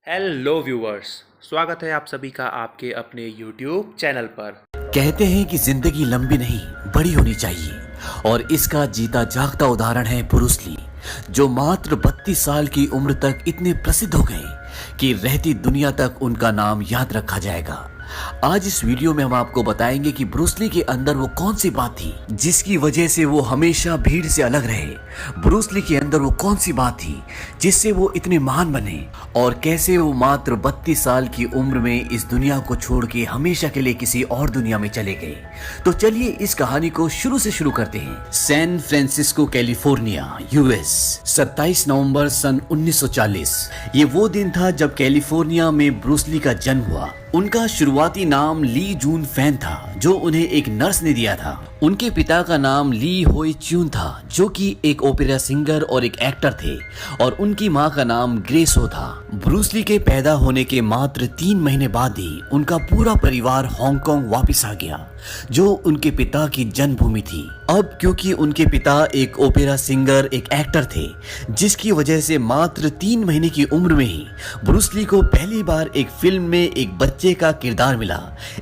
Hello viewers. स्वागत है आप सभी का आपके अपने YouTube चैनल पर। कहते हैं कि जिंदगी लंबी नहीं बड़ी होनी चाहिए और इसका जीता जागता उदाहरण है ब्रूस ली, जो मात्र 32 साल की उम्र तक इतने प्रसिद्ध हो गए कि रहती दुनिया तक उनका नाम याद रखा जाएगा। आज इस वीडियो में हम आपको बताएंगे कि ब्रूस ली के अंदर वो कौन सी बात थी जिसकी वजह से वो हमेशा भीड़ से अलग रहे। ब्रूस ली के अंदर वो कौन सी बात थी जिससे वो इतने महान बने और कैसे वो मात्र 32 साल की उम्र में इस दुनिया को छोड़ के हमेशा के लिए किसी और दुनिया में चले गए। तो चलिए इस कहानी को शुरू से शुरू करते हैं। सैन फ्रांसिस्को कैलिफोर्निया यूएस, 27 नवंबर सन 1940। ये वो दिन था जब कैलिफोर्निया में ब्रूस ली का जन्म हुआ। उनका शुरुआती नाम ली जून फैन था, जो उन्हें एक नर्स ने दिया था। उनके पिता का नाम ली होई च्यून था, जो कि एक ओपेरा सिंगर और एक एक्टर थे, और उनकी मां का नाम ग्रेस हो था। ब्रूस ली के पैदा होने के मात्र 3 महीने बाद ही उनका पूरा परिवार हांगकांग वापस आ गया, जो उनके पिता की जन्मभूमि थी। अब क्योंकि उनके पिता एक ओपेरा सिंगर, एक एक्टर थे, जिसकी वजह से मात्र 3 महीने की उम्र में ही ब्रूस ली को पहली बार एक फिल्म में एक बच्चे का किरदार मिला।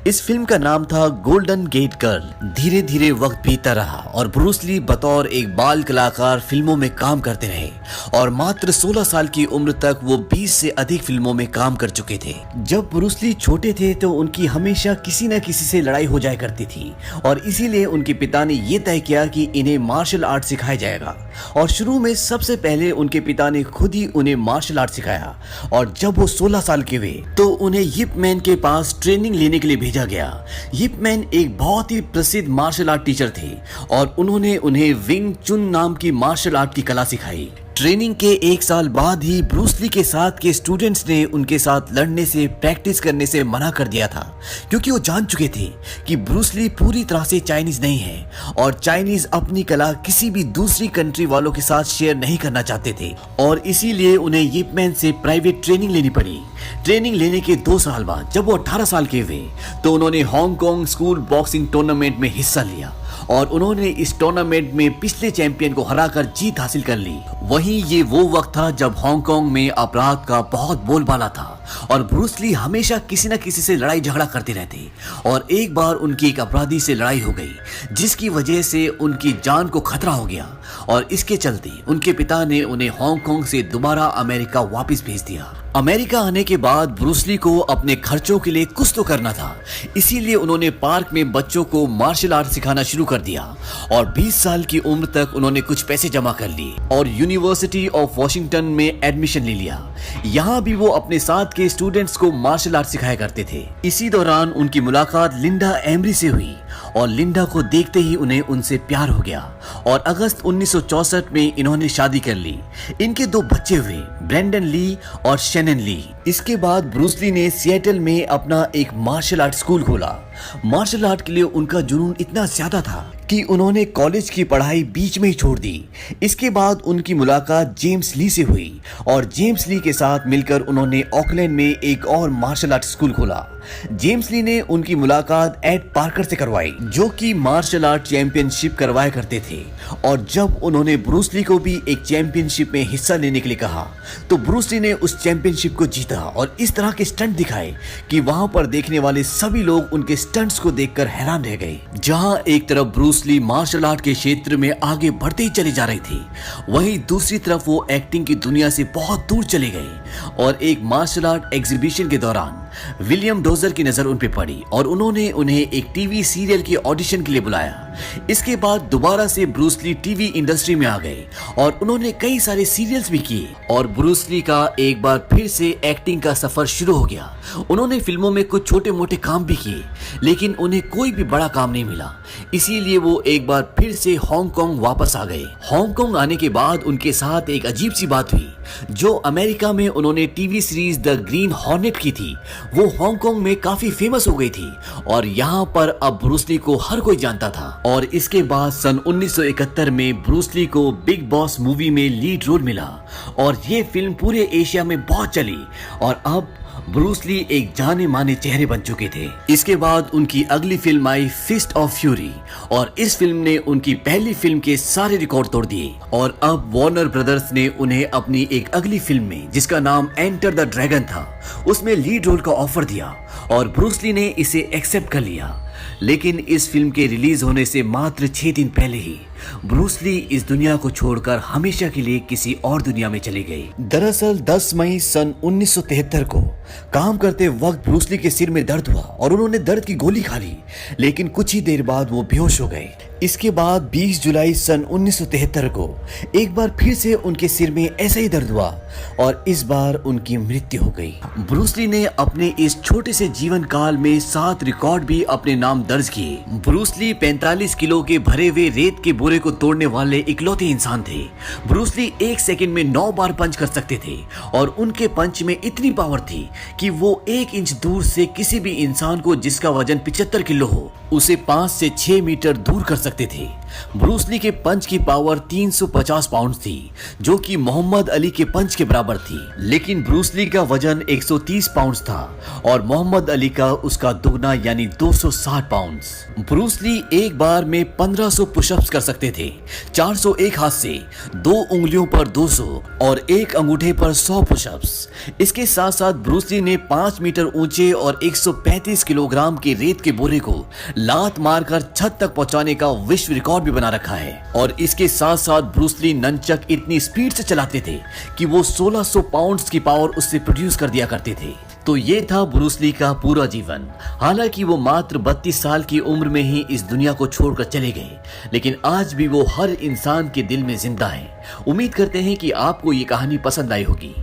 इस फिल्म का नाम था गोल्डन गेट गर्ल। धीरे धीरे वक्त बीतता रहा और ब्रूस ली बतौर एक बाल कलाकार फिल्मों में काम करते रहे और मात्र 16 साल की उम्र तक वो 20 से अधिक फिल्मों में काम कर चुके थे। जब ब्रूस ली छोटे थे तो उनकी हमेशा किसी न किसी से लड़ाई हो जाया करती थी और इसीलिए उनके पिता ने ये तय किया कि इन्हें मार्शल आर्ट सिखाया जाएगा। और शुरू में सबसे पहले उनके पिता ने खुद ही उन्हें मार्शल आर्ट सिखाया और जब वो 16 साल के हुए तो उन्हें यिप मैन के पास ट्रेनिंग लेने के लिए भेजा गया। यिप मैन एक बहुत ही प्रसिद्ध मार्शल आर्ट टीचर थे और उन्होंने उन्हें विंग चुन नाम की मार्शल आर्ट की कला सिखाई। ट्रेनिंग के 1 साल बाद ही ब्रूस ली के साथ के स्टूडेंट्स ने उनके साथ लड़ने से, प्रैक्टिस करने से मना कर दिया था, क्योंकि वो जान चुके थे कि ब्रूस ली पूरी तरह से चाइनीज नहीं है और चाइनीज अपनी कला किसी भी दूसरी कंट्री वालों के साथ शेयर नहीं करना चाहते थे। और इसीलिए उन्हें यिप मैन से प्राइवेट ट्रेनिंग लेनी पड़ी। ट्रेनिंग लेने के 2 साल बाद जब वो 18 साल के हुए तो उन्होंने हांगकांग स्कूल बॉक्सिंग टूर्नामेंट में हिस्सा लिया और उन्होंने इस टूर्नामेंट में पिछले चैंपियन को हराकर जीत हासिल कर ली। वहीं ये वो वक्त था जब हांगकांग में अपराध का बहुत बोलबाला था और ब्रूस ली हमेशा किसी न किसी से लड़ाई झगड़ा करते रहते और एक बार उनकी एक अपराधी से लड़ाई हो गई, जिसकी वजह से उनकी जान को खतरा हो गया और इसके चलते उनके पिता ने उन्हें हांगकांग से दोबारा अमेरिका वापस भेज दिया। अमेरिका आने के बाद ब्रूस ली को अपने खर्चों के लिए कुछ तो करना था, इसीलिए उन्होंने पार्क में बच्चों को मार्शल आर्ट सिखाना शुरू कर दिया और 20 साल की उम्र तक उन्होंने कुछ पैसे जमा कर लिए और यूनिवर्सिटी ऑफ वॉशिंगटन में एडमिशन ले लिया। यहाँ भी वो अपने साथ के स्टूडेंट्स को मार्शल आर्ट सिखाया करते थे। इसी दौरान उनकी मुलाकात लिंडा एमरी से हुई और लिंडा को देखते ही उन्हें उनसे प्यार हो गया और अगस्त 1964 में इन्होंने शादी कर ली। इनके 2 बच्चे हुए, ब्रेंडन ली और शैनन ली। इसके बाद ब्रूस ली ने सिएटल में अपना एक मार्शल आर्ट स्कूल खोला। मार्शल आर्ट के लिए उनका जुनून इतना ज्यादा था कि उन्होंने कॉलेज की पढ़ाई बीच में ही छोड़ दी। इसके बाद उनकी मुलाकात जेम्स ली से हुई और जेम्स ली के साथ मिलकर उन्होंने ऑकलैंड में एक और मार्शल आर्ट स्कूल खोला। जेम्स ली ने उनकी मुलाकात एड पार्कर से करवाई, जो कि मार्शल आर्ट चैंपियनशिप करवाया करते थे। और जब उन्होंने ब्रूस ली को भी एक चैंपियनशिप में हिस्सा लेने के लिए कहा तो ब्रूस ली ने उस चैंपियनशिप को जीता और इस तरह के स्टंट दिखाए कि वहां पर देखने वाले सभी लोग उनके स्टंट्स को देखकर हैरान रह गए। जहां एक तरफ ब्रूस ली मार्शल आर्ट के क्षेत्र में आगे बढ़ते ही चले जा रहे थे, वहीं दूसरी तरफ वो एक्टिंग की दुनिया से बहुत दूर चले गए। और एक मार्शल आर्ट एग्जीबिशन के दौरान विलियम डोजर की नजर उन पे पड़ी और उन्होंने उन्हें एक टीवी सीरियल के ऑडिशन के लिए बुलाया। इसके बाद दोबारा से ब्रूस ली टीवी इंडस्ट्री में आ गए और उन्होंने कई सारे सीरियल्स भी किए और ब्रूस ली का एक बार फिर से एक्टिंग का सफर शुरू हो गया। उन्होंने फिल्मों में कुछ छोटे मोटे काम भी किए, लेकिन उन्हें कोई भी बड़ा काम नहीं मिला। इसीलिए वो एक बार फिर से हांगकांग वापस आ गए। हांगकांग आने के बाद उनके साथ एक अजीब सी बात हुई। जो अमेरिका में उन्होंने TV series the green hornet की थी, वो हांगकांग में काफी फेमस हो गई थी और यहाँ पर अब ब्रूस ली को हर कोई जानता था। और इसके बाद सन 1971 में ब्रूस ली को बिग बॉस मूवी में लीड रोल मिला और ये फिल्म पूरे एशिया में बहुत चली और अब ब्रूस ली एक जाने माने चेहरे बन चुके थे। इसके बाद उनकी अगली फिल्म आई फिस्ट ऑफ फ्यूरी और इस फिल्म ने उनकी पहली फिल्म के सारे रिकॉर्ड तोड़ दिए और अब वार्नर ब्रदर्स ने उन्हें अपनी एक अगली फिल्म में जिसका नाम एंटर द ड्रैगन था उसमें लीड रोल का ऑफर दिया और ब्रूस ली ने इसे एक्सेप्ट कर लिया। लेकिन इस फिल्म के रिलीज होने से मात्र 6 दिन पहले ही ब्रूस ली इस दुनिया को छोड़कर हमेशा के लिए किसी और दुनिया में चली गई। दरअसल 10 मई सन 1973 को काम करते वक्त ब्रूस ली के सिर में दर्द हुआ और उन्होंने दर्द की गोली खा ली, लेकिन कुछ ही देर बाद वो बेहोश हो गए। इसके बाद 20 जुलाई सन 1973 को एक बार फिर से उनके सिर में ऐसा ही दर्द हुआ और इस बार उनकी मृत्यु हो गई। ब्रूस ली ने अपने इस छोटे से जीवन काल में 7 रिकॉर्ड भी अपने नाम दर्ज किए। ब्रूस ली 45 किलो के भरे हुए रेत के बोरे को तोड़ने वाले इकलौते इंसान थे। ब्रूस ली 1 सेकंड में 9 बार पंच कर सकते थे और उनके पंच में इतनी पावर थी कि वो 1 इंच दूर से किसी भी इंसान को जिसका वजन 75 किलो हो उसे 5 से 6 मीटर दूर कर सकते थे। ब्रूस ली के पंच की पावर 350 पाउंड थी जो कि मोहम्मद अली के पंच के बराबर थी, लेकिन ब्रूस ली का वजन 130 पाउंड था और मोहम्मद अली का उसका दुगना यानी 260 पाउंड। ब्रूस ली एक बार में 1500 पुशअप्स कर सकते थे, 401 हाथ से, 2 उंगलियों पर 200 और 1 अंगूठे पर 100 पुशअप्स। इसके साथ साथ ब्रूस ली ने 5 मीटर ऊंचे और 135 किलोग्राम के रेत के बोरे को लात मारकर छत तक पहुंचाने का विश्व रिकॉर्ड भी बना रखा है। और इसके साथ साथ ब्रूस ली ननचक इतनी स्पीड से चलाते थे कि वो 1600 पाउंड्स की पावर उससे प्रोड्यूस कर दिया करते थे। तो ये था ब्रूस ली का पूरा जीवन। हालांकि वो मात्र 32 साल की उम्र में ही इस दुनिया को छोड़कर चले गए, लेकिन आज भी वो हर इंसान के दिल में जिंदा है। उम्मीद करते हैं कि आपको ये कहानी पसंद आई होगी।